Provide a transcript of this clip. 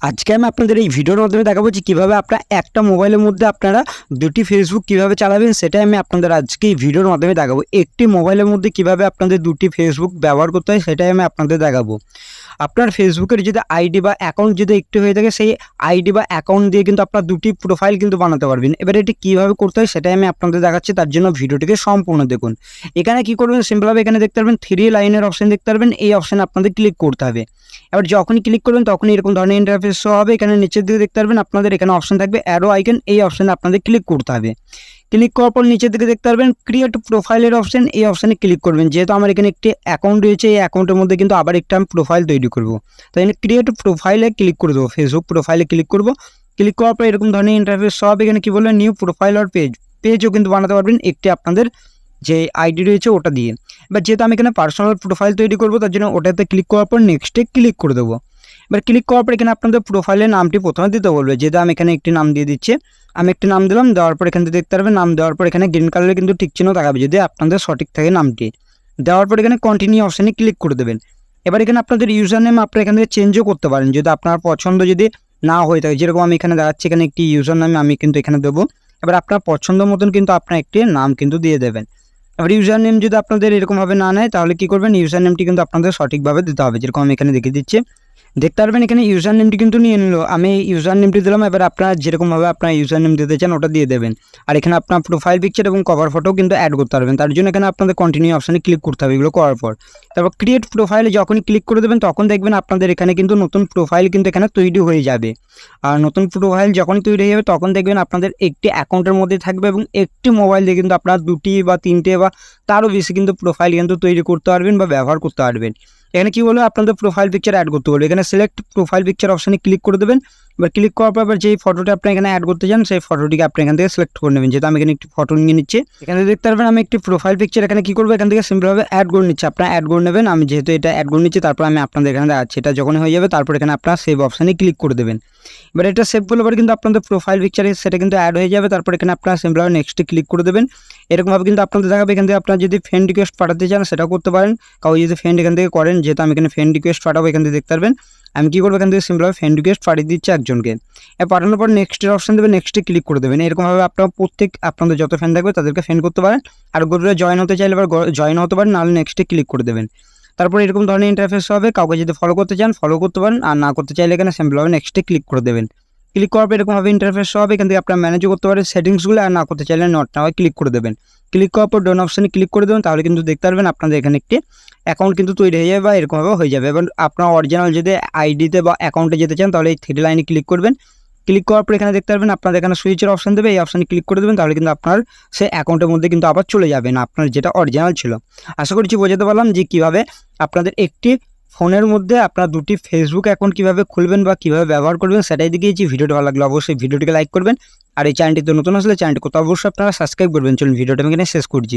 আজকে আমি আপনাদের এই ভিডিওর মাধ্যমে দেখাবো যে কীভাবে আপনার একটা মোবাইলের মধ্যে আপনারা দুটি ফেসবুক কীভাবে চালাবেন, সেটাই আমি আপনাদের আজকে এই ভিডিওর মাধ্যমে দেখাবো। একটি মোবাইলের মধ্যে কীভাবে আপনাদের দুটি ফেসবুক ব্যবহার করতে হয় সেটাই আমি আপনাদের দেখাবো। আপনার ফেসবুকের যদি আইডি বা অ্যাকাউন্ট যদি একটি হয়ে থাকে, সেই আইডি বা অ্যাকাউন্ট দিয়ে কিন্তু আপনার দুটি প্রোফাইল কিন্তু বানাতে পারবেন। এবার এটি কীভাবে করতে হয় সেটাই আমি আপনাদের দেখাচ্ছি, তার জন্য ভিডিওটিকে সম্পূর্ণ দেখুন। এখানে কী করবেন, সিম্পলভাবে এখানে দেখতে পারবেন 3 লাইনের অপশন দেখতে পারবেন, এই অপশানে আপনাদের ক্লিক করতে হবে। এবার যখনই ক্লিক করবেন তখনই এরকম ধরনের ইন্টারফেস শো হবে। এখানে নিচের দিকে দেখতে পারবেন আপনাদের এখানে অপশন থাকবে অ্যারো আইকন, এই অপশানে আপনাদের ক্লিক করতে হবে। ক্লিক করার পর নিচের দিকে দেখতে পারবেন ক্রিয়েট প্রোফাইলের অপশন, এই অপশানে ক্লিক করবেন। যেহেতু আমার এখানে একটি অ্যাকাউন্ট রয়েছে, এই অ্যাকাউন্টের মধ্যে কিন্তু আবার একটা আমি প্রোফাইল তৈরি করব। তাই এখানে ক্রিয়েট প্রোফাইলে ক্লিক করে দেবো, ফেসবুক প্রোফাইলে ক্লিক করব। ক্লিক করার পর এরকম ধরনের ইন্টারফেস সব এখানে কী বলবেন, নিউ প্রোফাইল আর পেজও কিন্তু বানাতে পারবেন একটি আপনাদের যে আইডি রয়েছে ওটা দিয়ে। এবার যেহেতু আমি এখানে পার্সোনাল প্রোফাইল তৈরি করবো, তার জন্য ওটাতে ক্লিক করার পর নেক্সটে ক্লিক করে দেবো। এবার ক্লিক করার পর এখানে আপনাদের প্রোফাইলের নামটি প্রথমে দিতে বলবে, যেহেতু আমি এখানে একটি নাম দিয়ে দিচ্ছি। আমি একটি নাম দিলাম, দেওয়ার পর এখান থেকে দেখতে পারবেন নাম দেওয়ার পর এখানে গ্রিন কালারে কিন্তু টিক চিহ্ন দেখাবে যদি আপনাদের সঠিক থাকে নামটি। দেওয়ার পর এখানে কন্টিনিউ অপশানে ক্লিক করে দেবেন। এবার এখানে আপনাদের ইউজার নেম আপনারা এখান থেকে চেঞ্জও করতে পারেন যদি আপনার পছন্দ যদি না হয়ে থাকে। যেরকম আমি এখানে দেখাচ্ছি, এখানে একটি ইউজার নামে আমি কিন্তু এখানে দেবো। এবার আপনার পছন্দ মতন কিন্তু আপনার একটি নাম কিন্তু দিয়ে দেবেন। এবার ইউজার নেম যদি আপনাদের এরকমভাবে না নেয় তাহলে কী করবেন, ইউজার নেমটি কিন্তু আপনাদের সঠিকভাবে দিতে হবে। যেরকম আমি এখানে দেখিয়ে দিচ্ছি, দেখতে পারবেন এখানে ইউজার নেমটি কিন্তু নিয়ে নিল। আমি ইউজার নেমটি দিলাম। এবার আপনারা যেরকমভাবে আপনার ইউজার নেম দিতে চান ওটা দিয়ে দেবেন। আর এখানে আপনার প্রোফাইল পিকচার এবং কভার ফটো কিন্তু অ্যাড করতে পারবেন। তার জন্য এখানে আপনাদের কন্টিনিউ অপশানে ক্লিক করতে হবে এগুলো করার পর। তারপর ক্রিয়েট প্রোফাইলে যখনই ক্লিক করে দেবেন তখন দেখবেন আপনাদের এখানে কিন্তু নতুন প্রোফাইল কিন্তু এখানে তৈরি হয়ে যাবে। আর নতুন প্রোফাইল যখনই তৈরি হয়ে যাবে তখন দেখবেন আপনাদের একটি অ্যাকাউন্টের মধ্যে থাকবে এবং একটি মোবাইল দিয়ে কিন্তু আপনারা 2টি বা 3টে বা তারও বেশি কিন্তু প্রোফাইল কিন্তু তৈরি করতে পারবেন বা ব্যবহার করতে পারবেন। এখানে কী বলবো, আপনাদের প্রোফাইল পিকচার অ্যাড করতে বলবে। এখানে সিলেক্ট প্রোফাইল পিকচার অপশানে ক্লিক করে দেবেন। এবার ক্লিক করার পর যেই ফটোটা আপনি এখানে অ্যাড করতে চান সেই ফটোটিকে আপনি এখান থেকে সিলেক্ট করে নেবেন। যেহেতু আমি এখানে একটি ফটো নিয়ে নিচ্ছি, এখানে দেখতে পারবেন আমি একটি প্রোফাইল পিকচার এখানে কী করবো, এখান থেকে সিম্পলভাবে অ্যাড করে নিচ্ছি। আপনারা অ্যাড করে নেবেন। আমি যেহেতু এটা অ্যাড করে নিচ্ছি, তারপর আমি আপনাদের এখানে দেখাচ্ছি। এটা যখন হয়ে যাবে তারপর এখানে আপনারা সেভ অপশানে ক্লিক করে দেবেন। এবার এটা সেভ করলে পরে কিন্তু আপনাদের প্রোফাইল পিকচারে সেটা কিন্তু অ্যাড হয়ে যাবে। তারপর এখানে আপনারা সিম্পলভাবে নেক্সটে ক্লিক করে দেবেন। এরকমভাবে কিন্তু আপনাদের দেখাবে। এখান থেকে আপনারা যদি ফ্রেন্ড রিকোয়েস্ট পাঠাতে চান সেটাও করতে পারেন। কাউ যদি ফ্রেন্ড এখান থেকে করেন, যেহেতু আমি এখানে ফ্রেন্ড রিকোয়েস্ট পাঠাবো, এখান থেকে দেখতে পারবেন আমি কী করবো, এখান থেকে সিম্পলভাবে ফ্রেন্ড রিকোয়েস্ট পাঠিয়ে দিচ্ছি একজনকে। পাঠানোর পর নেক্সটের অপশান দেবে, নেক্সটে ক্লিক করে দেবেন। এরকমভাবে আপনারা আপনাদের যত ফ্রেন্ড থাকবে তাদেরকে ফ্রেন্ড করতে পারেন। আর গ্রুপে জয়েন হতে চাইলে এবার জয়েন হতে পারেন, নাহলে নেক্সটে ক্লিক করে দেবেন। তারপর এরকম ধরনের ইন্টারফেস হবে। কাউকে যদি ফলো করতে চান ফলো করতে পারেন, আর না করতে চাইলে এখানে সিম্পলভাবে নেক্সটে ক্লিক করে দেবেন। ক্লিক করার পর এরকমভাবে ইন্টারফেস হবে। এখান থেকে আপনারা ম্যানেজও করতে পারেন সেটিংসগুলো, আর না করতে চাইলে নট নাও ক্লিক করে দেবেন। ক্লিক করার পর ডন অপশানে ক্লিক করে দেবেন। তাহলে কিন্তু দেখতে পারবেন আপনাদের এখানে একটি অ্যাকাউন্ট কিন্তু তৈরি হয়ে যাবে বা এরকমভাবে হয়ে যাবে। এবার আপনার অরিজিনাল যদি আইডিতে বা অ্যাকাউন্টে যেতে চান তাহলে এই 3 লাইনে ক্লিক করবেন। ক্লিক করার পর এখানে দেখতে পারবেন আপনাদের এখানে সুইচের অপশান দেবে, এই অপশানে ক্লিক করে দেবেন। তাহলে কিন্তু আপনার সেই অ্যাকাউন্টের মধ্যে কিন্তু আবার চলে যাবেন আপনার যেটা অরিজিনাল ছিল। আশা করছি বোঝাতে পারলাম যে কীভাবে আপনাদের একটি ফোনের মধ্যে আপনার দুটি ফেসবুক অ্যাকাউন্ট কীভাবে খুলবেন বা কীভাবে ব্যবহার করবেন সেটাই দেখিয়েছি। ভিডিওটা ভালো লাগলে অবশ্যই ভিডিওটিকে লাইক করবেন। আর এই চ্যানেলটিতে নতুন আসলে চ্যানেলটি কোথাও অবশ্যই আপনারা সাবস্ক্রাইব করবেন। চলুন ভিডিওটা আমি এখানে শেষ করছি।